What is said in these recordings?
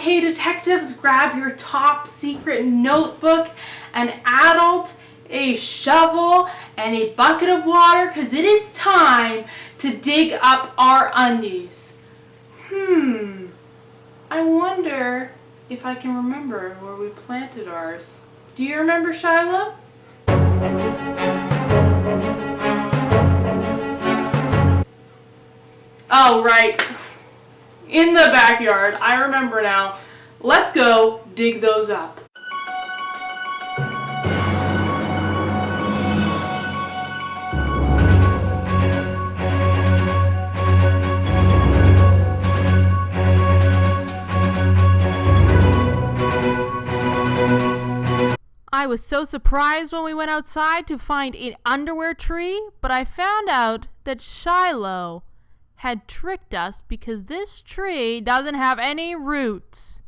Okay, detectives, grab your top secret notebook, an adult, a shovel, and a bucket of water, because it is time to dig up our undies. I wonder if I can remember where we planted ours. Do you remember, Shiloh? Oh, right. In the backyard. I remember now. Let's go dig those up. I was so surprised when we went outside to find an underwear tree, but I found out that Shiloh had tricked us because this tree doesn't have any roots.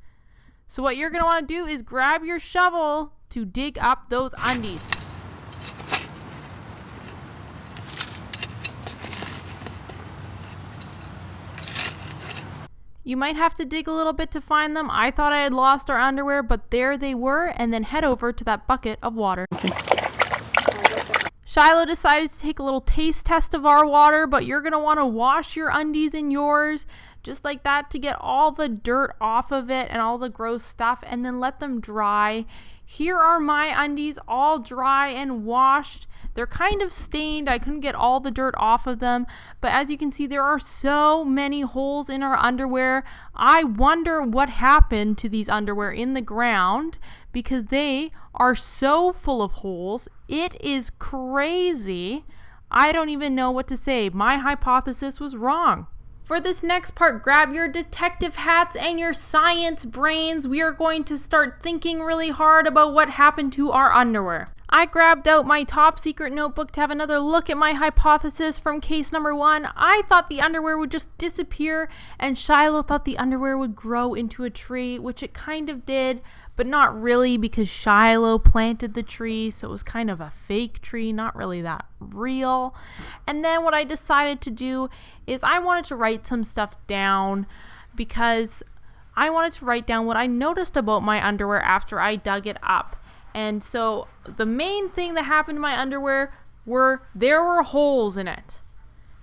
So what you're going to want to do is grab your shovel to dig up those undies. You might have to dig a little bit to find them. I thought I had lost our underwear, but there they were, and then head over to that bucket of water. Shiloh decided to take a little taste test of our water, but you're going to want to wash your undies in yours just like that to get all the dirt off of it and all the gross stuff, and then let them dry. Here are my undies, all dry and washed. They're kind of stained. I couldn't get all the dirt off of them, but as you can see, there are so many holes in our underwear. I wonder what happened to these underwear in the ground because they are so full of holes. It is crazy. I don't even know what to say. My hypothesis was wrong. For this next part, grab your detective hats and your science brains. We are going to start thinking really hard about what happened to our underwear. I grabbed out my top secret notebook to have another look at my hypothesis from case number 1. I thought the underwear would just disappear, and Shiloh thought the underwear would grow into a tree, which it kind of did, but not really because Shiloh planted the tree, so it was kind of a fake tree, not really that real. And then what I decided to do is I wanted to write some stuff down because I wanted to write down what I noticed about my underwear after I dug it up. And so the main thing that happened to my underwear there were holes in it.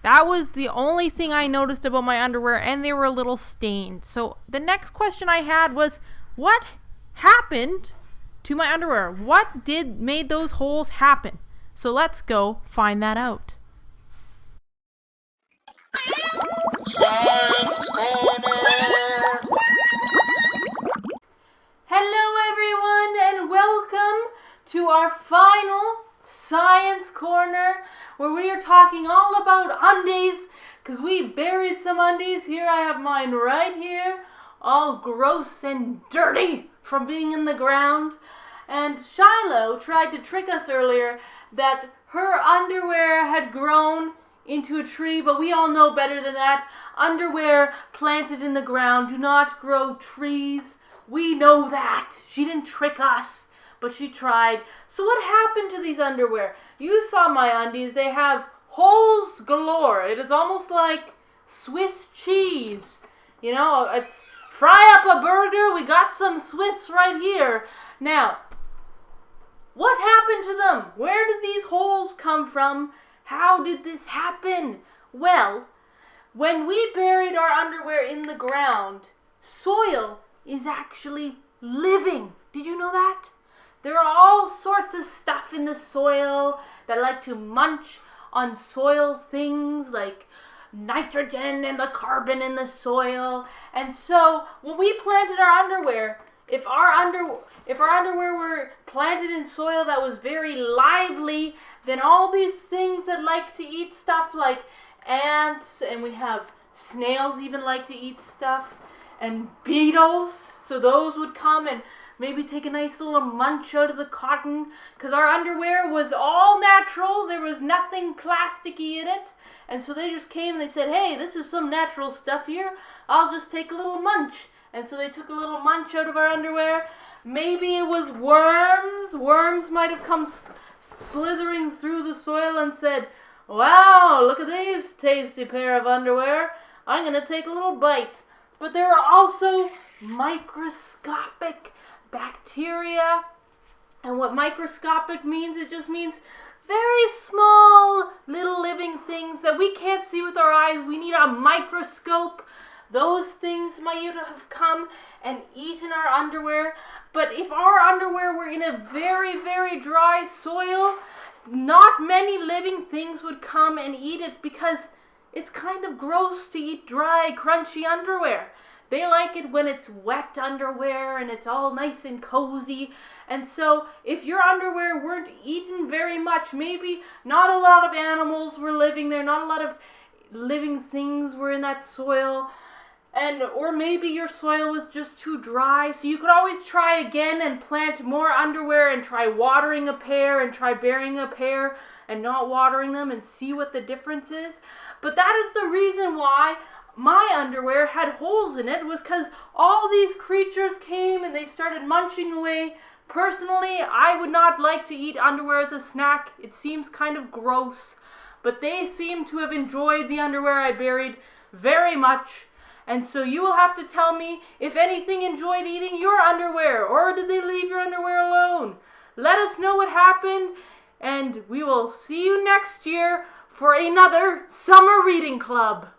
That was the only thing I noticed about my underwear, and they were a little stained. So the next question I had was, what happened to my underwear? What made those holes happen? So let's go find that out. Science Corner! Hello everyone, and welcome to our final Science Corner, where we are talking all about undies, because we buried some undies. Here I have mine right here, all gross and dirty from being in the ground. And Shiloh tried to trick us earlier that her underwear had grown into a tree, but we all know better than that. Underwear planted in the ground do not grow trees. We know that. She didn't trick us, but she tried. So what happened to these underwear? You saw my undies. They have holes galore. It is almost like Swiss cheese. You know, it's fry up a burger. We got some Swiss right here. Now, what happened to them? Where did these holes come from? How did this happen? Well, when we buried our underwear in the ground, soil is actually living. Did you know that? There are all sorts of stuff in the soil that like to munch on soil things like nitrogen and the carbon in the soil. And so when we planted our underwear, if our underwear were planted in soil that was very lively, then all these things that like to eat stuff like ants, and we have snails even like to eat stuff, and beetles, so those would come and maybe take a nice little munch out of the cotton, because our underwear was all natural. There was nothing plasticky in it, and so they just came and they said, hey, this is some natural stuff here, I'll just take a little munch. And so they took a little munch out of our underwear. Maybe it was worms might have come slithering through the soil and said, wow, look at these tasty pair of underwear, I'm gonna take a little bite. But there are also microscopic bacteria. And what microscopic means, it just means very small little living things that we can't see with our eyes. We need a microscope. Those things might have come and eaten our underwear. But if our underwear were in a very, very dry soil, not many living things would come and eat it, because it's kind of gross to eat dry, crunchy underwear. They like it when it's wet underwear and it's all nice and cozy. And so if your underwear weren't eaten very much, maybe not a lot of animals were living there, not a lot of living things were in that soil, or maybe your soil was just too dry, so you could always try again and plant more underwear and try watering a pair and try burying a pair and not watering them and see what the difference is. But that is the reason why my underwear had holes in it, was because all these creatures came and they started munching away. Personally, I would not like to eat underwear as a snack. It seems kind of gross. But they seem to have enjoyed the underwear I buried very much. And so you will have to tell me if anything enjoyed eating your underwear, or did they leave your underwear alone? Let us know what happened, and we will see you next year for another Summer Reading Club.